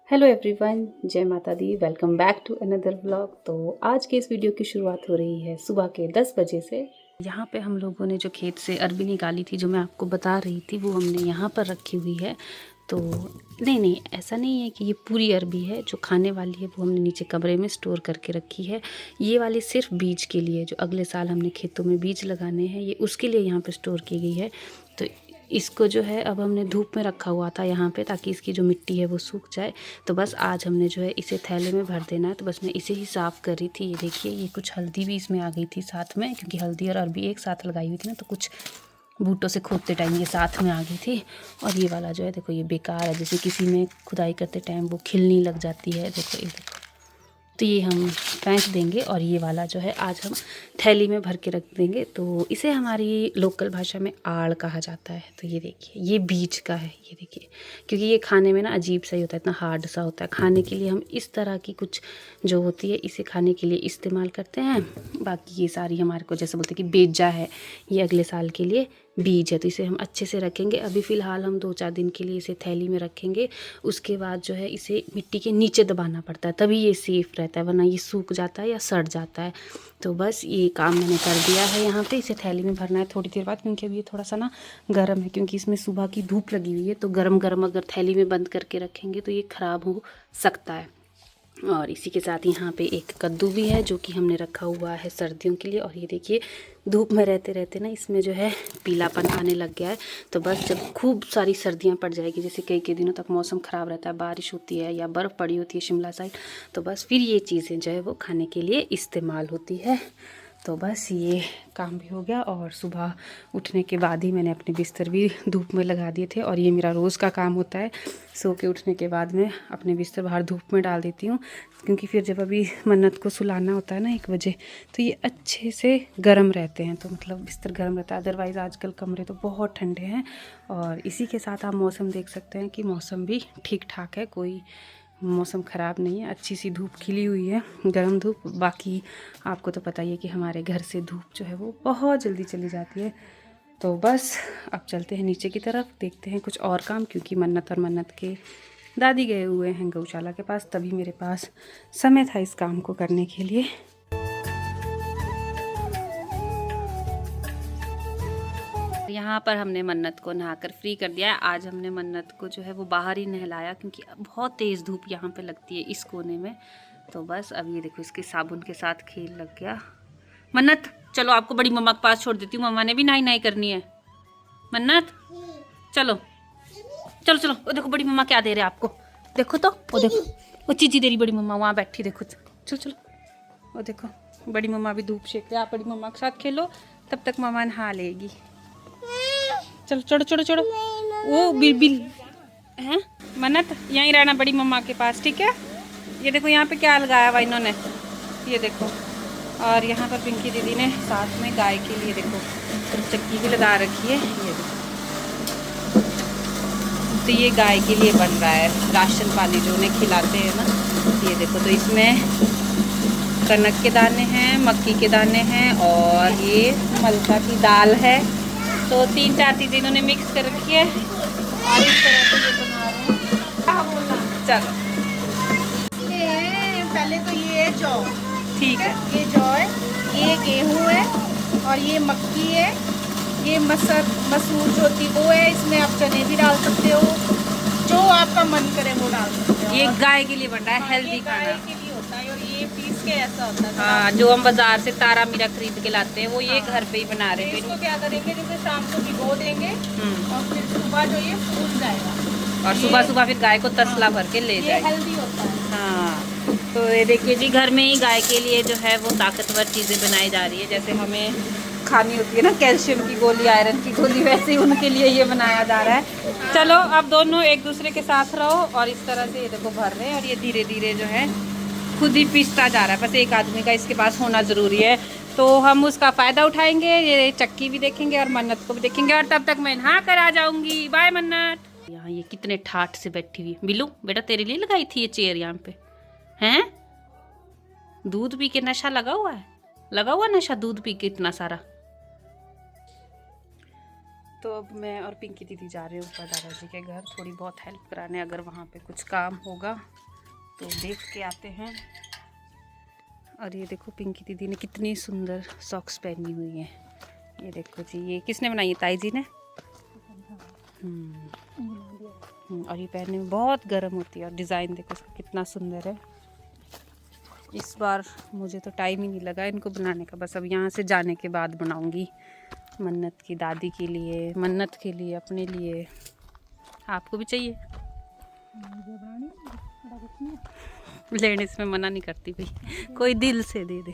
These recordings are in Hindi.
हेलो एवरीवन, जय माता दी। Welcome back to another vlog. तो आज के इस वीडियो की शुरुआत हो रही है सुबह के 10 बजे से। यहाँ पे हम लोगों ने जो खेत से अरबी निकाली थी, जो मैं आपको बता रही थी, वो हमने यहाँ पर रखी हुई है। तो नहीं, ऐसा नहीं है कि ये पूरी अरबी है जो खाने वाली है, वो हमने नीचे कमरे में स्टोर करके रखी है। ये वाली सिर्फ बीज के लिए, जो अगले साल हमने खेतों में बीज लगाने हैं, ये उसके लिए यहाँ पर स्टोर की गई है। तो इसको जो है अब हमने धूप में रखा हुआ था यहाँ पे, ताकि इसकी जो मिट्टी है वो सूख जाए। तो बस आज हमने जो है इसे थैले में भर देना है। तो बस मैं इसे ही साफ़ कर रही थी। ये देखिए, ये कुछ हल्दी भी इसमें आ गई थी साथ में, क्योंकि हल्दी और अरबी एक साथ लगाई हुई थी ना, तो कुछ बूटों से खोदते टाइम ये साथ में आ गई थी। और ये वाला जो है देखो, ये बेकार है, जैसे किसी में खुदाई करते टाइम वो खिलनी लग जाती है। देखो ये देखो, तो ये हम फेंक देंगे। और ये वाला जो है आज हम थैली में भर के रख देंगे। तो इसे हमारी लोकल भाषा में आड़ कहा जाता है। तो ये देखिए, ये बीज का है, ये देखिए, क्योंकि ये खाने में ना अजीब सा ही होता है, इतना हार्ड सा होता है। खाने के लिए हम इस तरह की कुछ जो होती है, इसे खाने के लिए इस्तेमाल करते हैं। बाकी ये सारी हमारे को जैसे बोलते हैं कि बेजा है, ये अगले साल के लिए बीज है। तो इसे हम अच्छे से रखेंगे। अभी फ़िलहाल हम 2-4 दिन के लिए इसे थैली में रखेंगे। उसके बाद जो है इसे मिट्टी के नीचे दबाना पड़ता है, तभी ये सेफ़ रहता है, वरना ये सूख जाता है या सड़ जाता है। तो बस ये काम मैंने कर दिया है। यहाँ पे इसे थैली में भरना है थोड़ी देर बाद, क्योंकि अभी ये थोड़ा सा ना गर्म है, क्योंकि इसमें सुबह की धूप लगी हुई है। तो गरम गरम अगर थैली में बंद करके रखेंगे तो ये ख़राब हो सकता है। और इसी के साथ यहाँ पे एक कद्दू भी है, जो कि हमने रखा हुआ है सर्दियों के लिए। और ये देखिए, धूप में रहते रहते ना इसमें जो है पीलापन आने लग गया है। तो बस जब खूब सारी सर्दियाँ पड़ जाएगी, जैसे कई दिनों तक मौसम ख़राब रहता है, बारिश होती है या बर्फ़ पड़ी होती है शिमला साइड, तो बस फिर ये चीज़ें जो है वो खाने के लिए इस्तेमाल होती है। तो बस ये काम भी हो गया। और सुबह उठने के बाद ही मैंने अपने बिस्तर भी धूप में लगा दिए थे। और ये मेरा रोज़ का काम होता है, सो के उठने के बाद मैं अपने बिस्तर बाहर धूप में डाल देती हूँ, क्योंकि फिर जब अभी मन्नत को सुलाना होता है ना 1 बजे, तो ये अच्छे से गर्म रहते हैं। तो मतलब बिस्तर गर्म रहता है। अदरवाइज़ आजकल कमरे तो बहुत ठंडे हैं। और इसी के साथ आप मौसम देख सकते हैं कि मौसम भी ठीक ठाक है, कोई मौसम ख़राब नहीं है। अच्छी सी धूप खिली हुई है, गर्म धूप। बाकी आपको तो पता ही है कि हमारे घर से धूप जो है वो बहुत जल्दी चली जाती है। तो बस अब चलते हैं नीचे की तरफ, देखते हैं कुछ और काम, क्योंकि मन्नत और मन्नत के दादी गए हुए हैं गौशाला के पास, तभी मेरे पास समय था इस काम को करने के लिए। यहाँ पर हमने मन्नत को नहाकर फ्री कर दिया है। आज हमने मन्नत को जो है वो बाहर ही नहलाया, क्योंकि बहुत तेज़ धूप यहाँ पे लगती है इस कोने में। तो बस अब ये देखो, इसके साबुन के साथ खेल लग गया। मन्नत चलो, आपको बड़ी मम्मा के पास छोड़ देती हूँ, मम्मा ने भी नहाई करनी है। मन्नत चलो चलो चलो। वो देखो बड़ी मम्मा क्या दे रहे हैं आपको, देखो तो, वो देखो वो चीज़ी दे रही बड़ी मम्मा, वहाँ बैठी देखो। चलो चलो, वो देखो बड़ी मम्मा भी धूप सेक रहे। आप बड़ी मम्मा के साथ खेलो, तब तक मम्मा नहा लेगी। चलो चढ़ो चढ़ो चढ़ो। वो बिल हैं मन्नत, यहीं रहना बड़ी मम्मा के पास, ठीक है। ये देखो यहाँ पे क्या लगाया हुआ इन्होंने, ये देखो। और यहाँ पर पिंकी दीदी ने साथ में गाय के लिए देखो चक्की भी लगा रखी है, ये देखो। तो ये गाय के लिए बन रहा है राशन पानी, जो उन्हें खिलाते हैं ना। ये देखो, तो इसमें कनक के दाने हैं, मक्की के दाने हैं, और ये मलका की दाल है। तो 3-4 चीज़ें इन्होंने मिक्स कर रखी है, और इस तरह से ये बना रहे हैं। चलो पहले तो ये है जौ, ठीक है, ये जौ है, ये गेहूँ है, और ये मक्की है, ये मसूर जो होती वो है। इसमें आप चने भी डाल सकते हो, जो आपका मन करे वो डाल सकते हो। ये गाय के लिए बन रहा है हेल्दी खाना, गाय के लिए होता है। और ये पीस के ऐसा होता है। हाँ, जो हम बाजार से तारा मीरा खरीद के लाते हैं, वो ये घर पे ही बना रहे हैं। इसको क्या करेंगे, जैसे शाम को भिगो देंगे, और फिर सुबह जो ये फूल जाएगा, और सुबह सुबह फिर गाय को तसला भर के ले जाए। हेल्दी होता है। हाँ, तो ये देखिए जी, घर में ही गाय के लिए जो है वो ताकतवर चीज़ें बनाई जा रही है। जैसे हमें खानी होती है ना कैल्शियम की गोली, आयरन की गोली, वैसे ही उनके लिए ये बनाया जा रहा है। चलो अब दोनों एक दूसरे के साथ रहो, और इस तरह से ये देखो भर रहे हैं। और ये धीरे धीरे जो है खुद ही पिसता जा रहा है। बस एक आदमी का इसके पास होना ज़रूरी है। तो हम उसका फ़ायदा उठाएंगे, ये चक्की भी देखेंगे और मन्नत को भी देखेंगे। और तब तक मैं नहा कर आ जाऊंगी। बाय मन्नत। यहाँ ये कितने ठाठ से बैठी हुई। बिल्लू बेटा, तेरे लिए लगाई थी ये चेयर यहाँ पे, हैं? दूध पी के नशा लगा हुआ है, लगा हुआ नशा दूध पी के इतना सारा। तो अब मैं और पिंकी दीदी जा रहे हैं ऊपर दादाजी के घर, थोड़ी बहुत हेल्प कराने, अगर वहाँ पे कुछ काम होगा तो देख के आते हैं। और ये देखो पिंकी दीदी ने कितनी सुंदर सॉक्स पहनी हुई है। ये देखो जी, ये किसने बनाई है? ताई जी ने। और ये पहनने में बहुत गर्म होती है। और डिज़ाइन देखो इसका कितना सुंदर है। इस बार मुझे तो टाइम ही नहीं लगा इनको बनाने का, बस अब यहाँ से जाने के बाद बनाऊंगी। मन्नत की दादी के लिए, मन्नत के लिए, अपने लिए। आपको भी चाहिए? लेने से मैं मना नहीं करती भाई, कोई दिल से दे दे।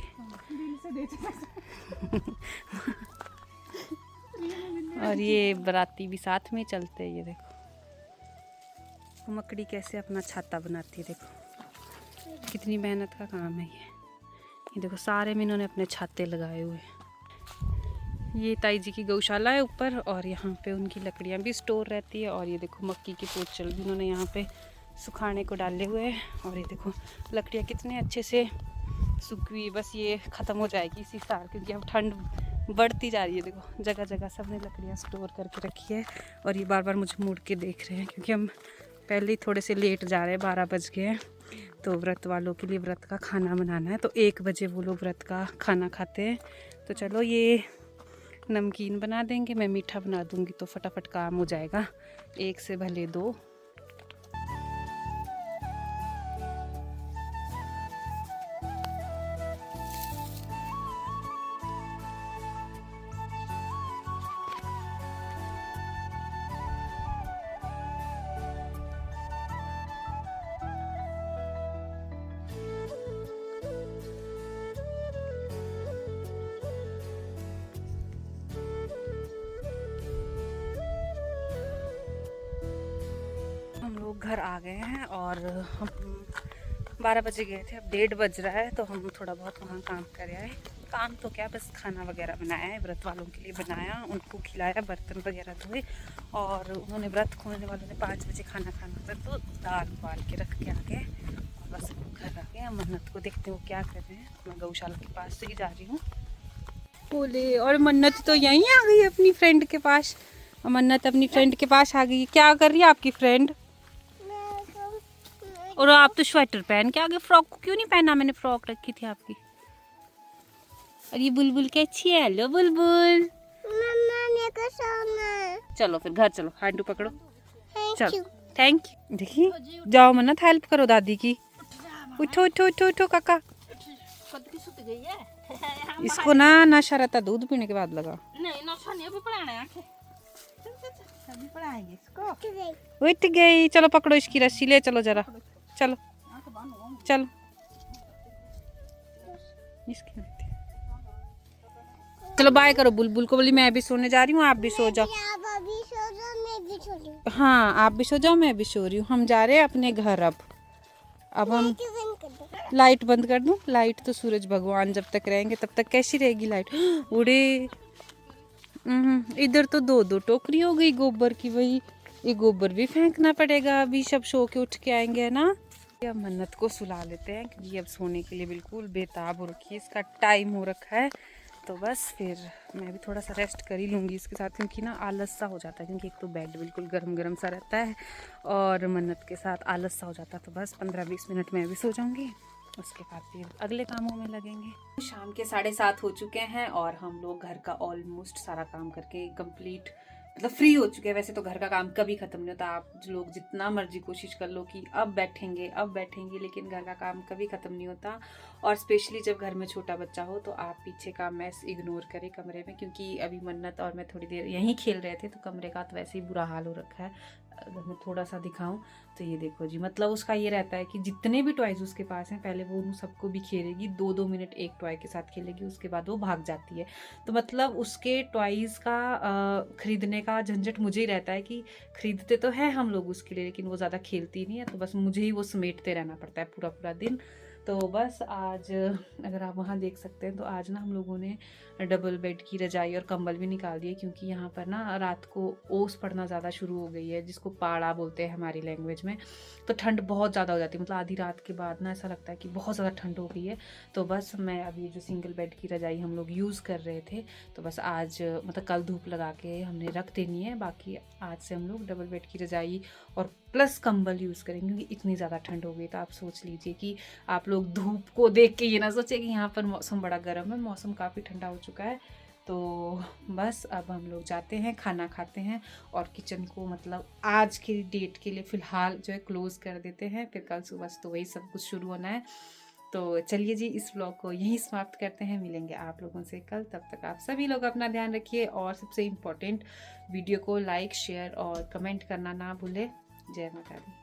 और ये बराती भी साथ में चलते हैं। ये देखो मकड़ी कैसे अपना छाता बनाती है, देखो कितनी मेहनत का काम है ये देखो सारे में इन्होंने अपने छाते लगाए हुए हैं। ये ताई जी की गौशाला है ऊपर, और यहाँ पे उनकी लकड़ियाँ भी स्टोर रहती है। और ये देखो मक्की की पोचल भी इन्होंने यहाँ पे सुखाने को डाले हुए हैं। और ये देखो लकड़ियाँ कितने अच्छे से सूखी हुई, बस ये ख़त्म हो जाएगी इसी साल, क्योंकि अब ठंड बढ़ती जा रही है। देखो जगह जगह सबने लकड़ियाँ स्टोर करके रखी है। और ये बार बार मुझे मुड़ के देख रहे हैं, क्योंकि हम पहले ही थोड़े से लेट जा रहे हैं, 12 बज गए हैं। तो व्रत वालों के लिए व्रत का खाना बनाना है, तो 1 बजे वो लोग व्रत का खाना खाते हैं। तो चलो ये नमकीन बना देंगे, मैं मीठा बना दूंगी, तो फटाफट काम हो जाएगा, 1 से भले 2। हम लोग घर आ गए हैं और हम 12 बजे गए थे, अब 1:30 बज रहा है। तो हम थोड़ा बहुत वहाँ काम कर आए। काम तो क्या, बस खाना वगैरह बनाया है, व्रत वालों के लिए बनाया, उनको खिलाया, बर्तन वगैरह धोए। और उन्होंने व्रत खोलने वालों ने 5 बजे खाना खाना था, तो दाल उबाल के रख के आ गए। और बस घर आ गए। मन्नत को देखते हो क्या कर रहे हैं। मैं गौशाला के पास से ही जा रही हूँ। बोले, और मन्नत तो यहीं आ गई अपनी फ्रेंड के पास। मन्नत अपनी फ्रेंड के पास आ गई। क्या कर रही है आपकी फ्रेंड? और आप तो स्वेटर पहन के आगे, फ्रॉक को क्यों नहीं पहना? मैंने फ्रॉक रखी थी आपकी। और ये बुलबुल कैसी है? हेलो बुलबुल। चलो फिर घर चलो, हांडू पकड़ो, चलो। Thank you. देखिए जाओ मन्नत, हेल्प करो दादी की। उठो उठो उठो उठो काका। इसको ना नशा रहता, दूध पीने के बाद लगा। उठ गई। चलो पकड़ो इसकी रस्सी, ले चलो जरा, चलो चलो। चलो बाय करो बुलबुल को। बोली मैं भी सोने जा रही हूँ, आप भी सो जाओ। हाँ आप भी सो जाओ, मैं भी सो रही हूँ। हम जा रहे हैं अपने घर। अब हम लाइट बंद कर दूँ? लाइट तो सूरज भगवान जब तक रहेंगे तब तक कैसी रहेगी लाइट? उड़े। इधर तो 2-2 टोकरी हो गई गोबर की। वही ये गोबर भी फेंकना पड़ेगा, अभी सब सो के उठ के आएंगे, है ना। अब मन्नत को सुला लेते हैं, क्योंकि अब सोने के लिए बिल्कुल बेताब हो रखी है, इसका टाइम हो रखा है। तो बस फिर मैं भी थोड़ा सा रेस्ट कर ही लूँगी इसके साथ, क्योंकि ना आलस सा हो जाता है, क्योंकि एक तो बेड बिल्कुल गरम गरम सा रहता है और मन्नत के साथ आलस सा हो जाता है। तो बस 15-20 मिनट में भी सो जाऊँगी, उसके बाद फिर अगले कामों में लगेंगे। शाम के 7:30 हो चुके हैं और हम लोग घर का ऑलमोस्ट सारा काम करके कंप्लीट, मतलब फ्री हो चुके हैं। वैसे तो घर का काम कभी खत्म नहीं होता, आप लोग जितना मर्जी कोशिश कर लो कि अब बैठेंगे, लेकिन घर का काम कभी खत्म नहीं होता। और स्पेशली जब घर में छोटा बच्चा हो, तो आप पीछे का मैस इग्नोर करें कमरे में, क्योंकि अभी मन्नत और मैं थोड़ी देर यहीं खेल रहे थे, तो कमरे का तो वैसे ही बुरा हाल हो रखा है। अगर मैं थोड़ा सा दिखाऊं तो ये देखो जी, मतलब उसका ये रहता है कि जितने भी टॉयज उसके पास हैं, पहले वो उन सबको बिखेरेगी, 2-2 मिनट एक टॉय के साथ खेलेगी, उसके बाद वो भाग जाती है। तो मतलब उसके टॉयज़ का ख़रीदने का झंझट मुझे ही रहता है, कि ख़रीदते तो है हम लोग उसके लिए, लेकिन वो ज़्यादा खेलती नहीं है, तो बस मुझे ही वो समेटते रहना पड़ता है पूरा पूरा दिन। तो बस आज अगर आप वहाँ देख सकते हैं, तो आज ना हम लोगों ने डबल बेड की रजाई और कंबल भी निकाल दिए, क्योंकि यहाँ पर ना रात को ओस पड़ना ज़्यादा शुरू हो गई है, जिसको पाड़ा बोलते हैं हमारी लैंग्वेज में। तो ठंड बहुत ज़्यादा हो जाती है, मतलब आधी रात के बाद ना ऐसा लगता है कि बहुत ज़्यादा ठंड हो गई है। तो बस मैं अभी जो सिंगल बेड की रजाई हम लोग यूज़ कर रहे थे, तो बस आज मतलब कल धूप लगा के हमने रख देनी है। बाकी आज से हम लोग डबल बेड की रजाई और प्लस कंबल यूज़ करें, क्योंकि इतनी ज़्यादा ठंड हो गई। तो आप सोच लीजिए कि आप लोग धूप को देख के ये ना सोचे कि यहाँ पर मौसम बड़ा गर्म है, मौसम काफ़ी ठंडा हो चुका है। तो बस अब हम लोग जाते हैं, खाना खाते हैं और किचन को मतलब आज की डेट के लिए फ़िलहाल जो है क्लोज़ कर देते हैं। फिर कल सुबह से तो वही सब कुछ शुरू होना है। तो चलिए जी, इस व्लॉग को यहीं समाप्त करते हैं। मिलेंगे आप लोगों से कल, तब तक आप सभी लोग अपना ध्यान रखिए और सबसे इम्पोर्टेंट वीडियो को लाइक, शेयर और कमेंट करना ना भूलें। जय माता दी।